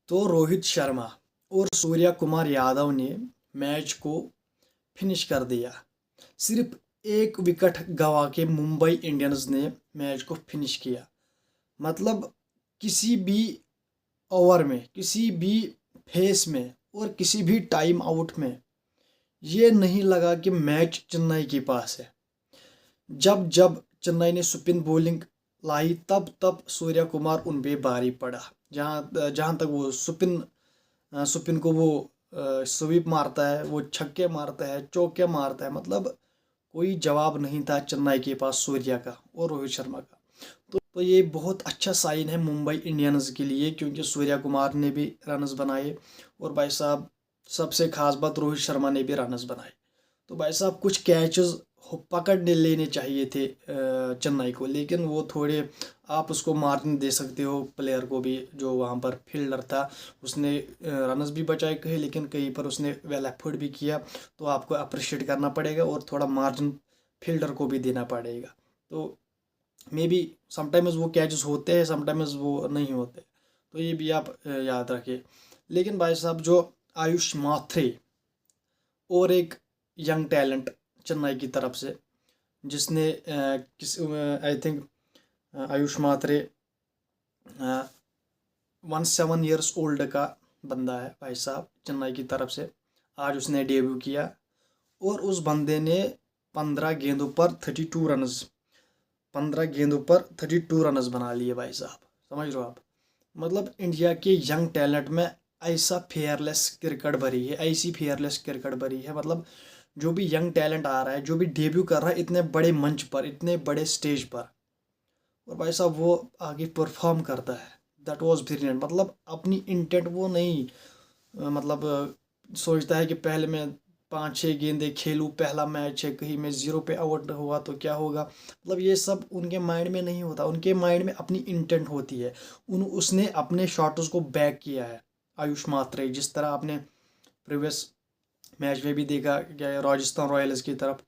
तो रोहित शर्मा और सूर्या कुमार यादव ने मैच को फिनिश कर दिया। सिर्फ एक विकेट गंवा के मुंबई इंडियंस ने मैच को फिनिश किया। मतलब किसी भी ओवर में, किसी भी फेस में और किसी भी टाइम आउट में ये नहीं लगा कि मैच चेन्नई के पास है। जब जब चेन्नई ने स्पिन बॉलिंग लाई तब तब सूर्या कुमार उन पे भारी पड़ा। जहाँ जहाँ तक वो स्पिन को वो स्वीप मारता है, वो छक्के मारता है, चौके मारता है, मतलब कोई जवाब नहीं था चेन्नई के पास सूर्या का और रोहित शर्मा का। तो ये बहुत अच्छा साइन है मुंबई इंडियंस के लिए, क्योंकि सूर्या कुमार ने भी रन्स बनाए और भाई साहब सबसे खास बात रोहित शर्मा ने भी रन्स बनाए। तो भाई साहब कुछ कैचेस पकड़ लेने चाहिए थे चेन्नई को, लेकिन वो थोड़े, आप उसको मार्जिन दे सकते हो प्लेयर को भी जो वहाँ पर फील्डर था, उसने रन्स भी बचाए कहीं, लेकिन कहीं पर उसने वेल एफर्ट भी किया, तो आपको अप्रिशिएट करना पड़ेगा और थोड़ा मार्जिन फील्डर को भी देना पड़ेगा। तो मे बी समटाइम्स वो कैचेस होते हैं, समटाइम्स वो नहीं होते, तो ये भी आप याद रखिए। लेकिन भाई साहब जो आयुष माथ्रे और एक यंग टैलेंट चेन्नई की तरफ से, जिसने किस I think Ayush Mhatre 17 years old का बंदा है भाई साहब चेन्नई की तरफ से। आज उसने डेब्यू किया और उस बंदे ने 15 गेंदों पर 32 रन्स बना लिए भाई साहब। समझ लो आप, मतलब इंडिया के यंग टैलेंट में ऐसा फेयरलेस क्रिकेट भरी है, ऐसी फेयरलेस क्रिकेट भरी है। मतलब जो भी यंग टैलेंट आ रहा है, जो भी डेब्यू कर रहा है इतने बड़े मंच पर, इतने बड़े स्टेज पर, और भाई साहब वो आगे परफॉर्म करता है। That was brilliant. मतलब अपनी इंटेंट वो नहीं मतलब सोचता है कि पहले मैं 5-6 गेंदे खेलूँ, पहला मैच है, कहीं मैं जीरो पे आउट हुआ तो क्या होगा। मतलब ये सब उनके माइंड में नहीं होता, उनके माइंड में अपनी इंटेंट होती है। उसने अपने शॉट्स को बैक किया है आयुष मात्रे, जिस तरह आपने प्रीवियस मैच में भी देखा क्या राजस्थान रॉयल्स की तरफ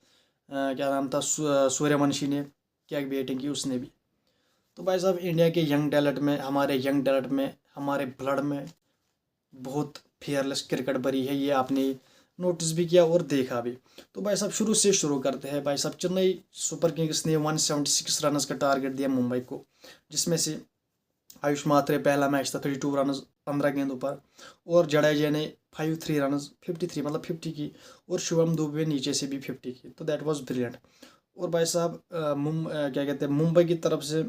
क्या नाम था, सूर्यवंशी ने क्या बैटिंग की उसने भी। तो भाई साहब इंडिया के यंग टैलेंट में, हमारे यंग टैलेंट में, हमारे ब्लड में बहुत फेयरलेस क्रिकेट भरी है, ये आपने नोटिस भी किया और देखा भी। तो भाई साहब शुरू से शुरू करते हैं। भाई साहब चेन्नई सुपर किंग्स ने 176 रनस का टारगेट दिया मुंबई को, जिसमें से आयुष मात्रे पहला मैच था 32 रनस 15 गेंदों पर, और जडेजा ने 53 रनस 53 मतलब 50 की, और शुभम दुबे नीचे से भी 50 की। तो दैट वाज ब्रिलियंट। और भाई साहब क्या कहते हैं, मुंबई की तरफ से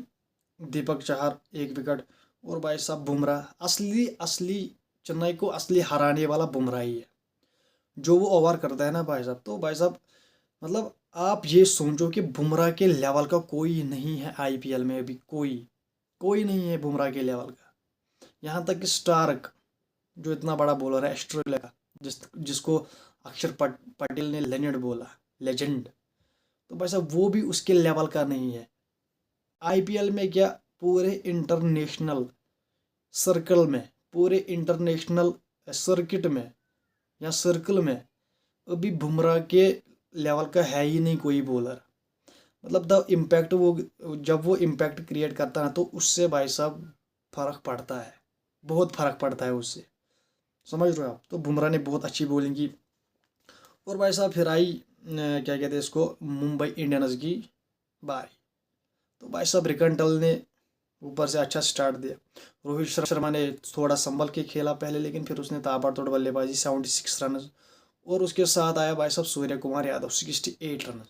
दीपक चाहर 1 विकेट, और भाई साहब बुमराह असली असली चेन्नई को असली हराने वाला बुमराह ही है, जो वो ओवर करता है ना भाई साहब। तो भाई साहब मतलब आप ये सोचो कि बुमराह के लेवल का कोई नहीं है आईपीएल में, अभी कोई कोई नहीं है बुमराह के लेवल का। यहाँ तक कि स्टार्क जो इतना बड़ा बॉलर है ऑस्ट्रेलिया का, जिसको अक्षर पटेल ने लेजेंड बोला, लेजेंड, तो भाई साहब वो भी उसके लेवल का नहीं है। आईपीएल में क्या, पूरे इंटरनेशनल सर्कल में, पूरे इंटरनेशनल सर्किट में या सर्कल में अभी बुमराह के लेवल का है ही नहीं कोई बॉलर। मतलब द इम्पैक्ट वो, जब वो इम्पैक्ट क्रिएट करता है तो उससे भाई साहब फर्क पड़ता है, बहुत फर्क पड़ता है उससे। समझ रहे हो आप। तो बुमराह ने बहुत अच्छी बॉलिंग की। और भाई साहब फिर आई क्या कहते हैं इसको, मुंबई इंडियंस की बारी। तो भाई साहब रिकंटल ने ऊपर से अच्छा स्टार्ट दिया। रोहित शर्मा ने थोड़ा संभल के खेला पहले, लेकिन फिर उसने ताबड़तोड़ बल्लेबाजी 76 रन, और उसके साथ आया भाई साहब सूर्य कुमार यादव 68 रन।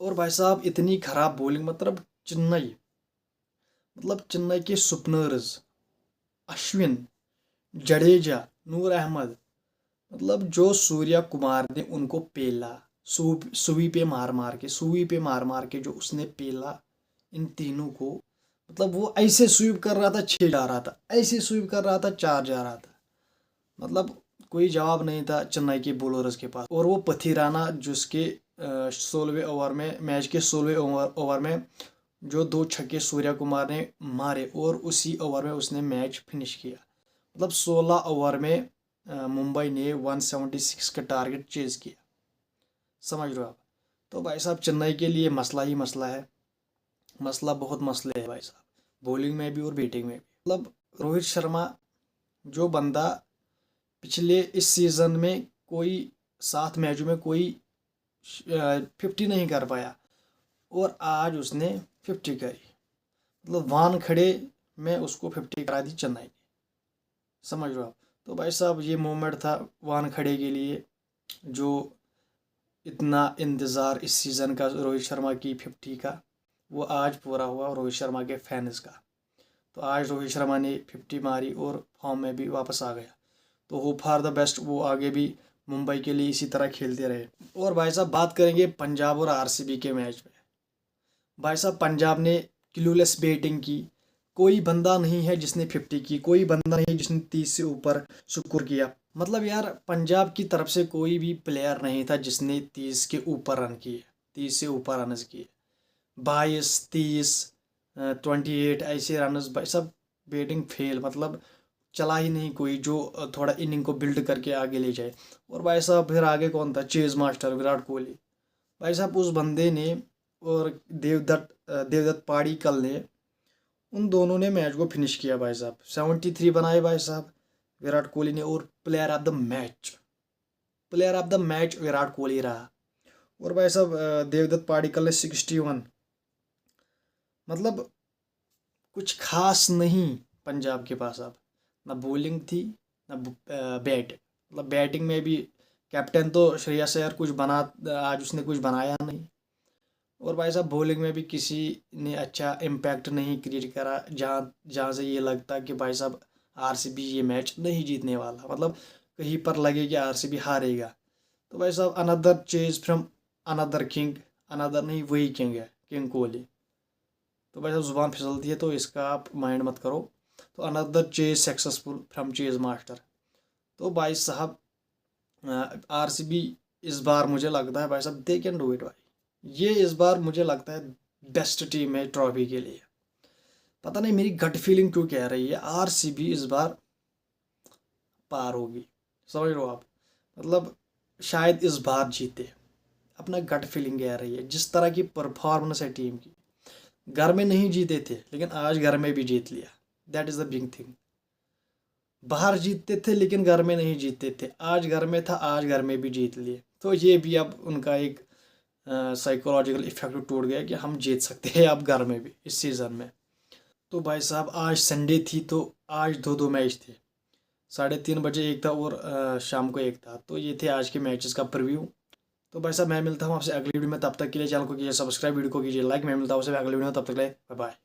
और भाई साहब इतनी खराब बॉलिंग, मतलब चेन्नई के सुपनर्स अश्विन, जडेजा, नूर अहमद, मतलब जो सूर्या कुमार ने उनको पेला, सुई पे मार मार के जो उसने पेला इन तीनों को, मतलब वो ऐसे स्वीप कर रहा था 6 जा रहा था, ऐसे स्वीप कर रहा था 4 जा रहा था। मतलब कोई जवाब नहीं था चेन्नई के बॉलर्स के पास। और वो पथिराना जिसके 16वें ओवर में, मैच के 16वें ओवर में जो 2 छक्के सूर्या कुमार ने मारे, और उसी ओवर में उसने मैच फिनिश किया। मतलब 16 ओवर में मुंबई ने 176 का टारगेट चेज किया। समझ लो आप। तो भाई साहब चेन्नई के लिए मसला ही मसला है, मसला बहुत मसले है भाई साहब, बॉलिंग में भी और बैटिंग में भी। मतलब रोहित शर्मा जो बंदा पिछले इस सीज़न में कोई 7 मैचों में कोई 50 नहीं कर पाया और आज उसने 50 करी। मतलब वानखड़े में उसको 50 करा दी चेन्नई ने। समझ रहे हो आप। तो भाई साहब ये मोमेंट था वानखड़े के लिए, जो इतना इंतज़ार इस सीज़न का रोहित शर्मा की 50 का, वो आज पूरा हुआ रोहित शर्मा के फैंस का। तो आज रोहित शर्मा ने 50 मारी और फॉर्म में भी वापस आ गया। तो होप फॉर द बेस्ट, वो आगे भी मुंबई के लिए इसी तरह खेलते रहे। और भाई साहब बात करेंगे पंजाब और आरसीबी के मैच में। भाई साहब पंजाब ने क्लूलेस बैटिंग की। कोई बंदा नहीं है जिसने 50 की, कोई बंदा नहीं जिसने 30 से ऊपर स्कोर किया। मतलब यार पंजाब की तरफ से कोई भी प्लेयर नहीं था जिसने 30 के ऊपर रन किए, 30 से ऊपर रन किए। 22, 30, 28 ऐसे रन भाई साहब। बैटिंग फेल, मतलब चला ही नहीं कोई जो थोड़ा इनिंग को बिल्ड करके आगे ले जाए। और भाई साहब फिर आगे कौन था, चेज मास्टर विराट कोहली। भाई साहब उस बंदे ने और देवदत्त पाड़ीकल ने, उन दोनों ने मैच को फिनिश किया भाई साहब। 73 बनाए भाई साहब विराट कोहली ने। और player of the match, player of the match Virat Kohli रहा। और भाई साहब देवदत्त पाड़ीकल ने 61। मतलब कुछ खास नहीं पंजाब के पास अब, ना बॉलिंग थी ना बैट। मतलब बैटिंग में भी कैप्टन तो श्रेयस अय्यर कुछ बना, आज उसने कुछ बनाया नहीं। और भाई साहब बॉलिंग में भी किसी ने अच्छा इम्पैक्ट नहीं क्रिएट करा, जहाँ जहाँ से ये लगता कि भाई साहब आरसीबी ये मैच नहीं जीतने वाला। मतलब कहीं पर लगे कि आरसीबी हारेगा। तो भाई साहब another chase from another king, another नहीं वही किंग है, किंग कोहली। तो भाई साहब जुबान फिसलती है तो इसका आप माइंड मत करो। तो another chase successful from chase master. तो भाई साहब आरसीबी इस बार मुझे लगता है भाई साहब दे कैन डू इट भाई। ये इस बार मुझे लगता है बेस्ट टीम है ट्रॉफी के लिए। पता नहीं मेरी गट फीलिंग क्यों कह रही है आरसीबी इस बार पार होगी। समझ लो आप। मतलब शायद इस बार जीते, अपना गट फीलिंग कह रही है। जिस तरह की परफॉर्मेंस है टीम की, घर में नहीं जीते थे लेकिन आज घर में भी जीत लिया। That is the big thing. बाहर जीतते थे लेकिन घर में नहीं जीतते थे, आज घर में था, आज घर में भी जीत लिए। तो ये भी अब उनका एक साइकोलॉजिकल इफेक्ट टूट गया कि हम जीत सकते हैं अब घर में भी इस सीज़न में। तो भाई साहब आज संडे थी तो आज दो दो मैच थे। 3:30 बजे एक था और शाम को एक था। तो ये थे आज के मैचेस का प्रीव्यू। तो भाई साहब मैं मिलता हूँ आपसे अगली वीडियो में। तब तक के लिए चैनल को कीजिए सब्सक्राइब, वीडियो को कीजिए लाइक। मैं मिलता हूँ आपसे अगली वीडियो में, तब तक के लिए बाय बाय।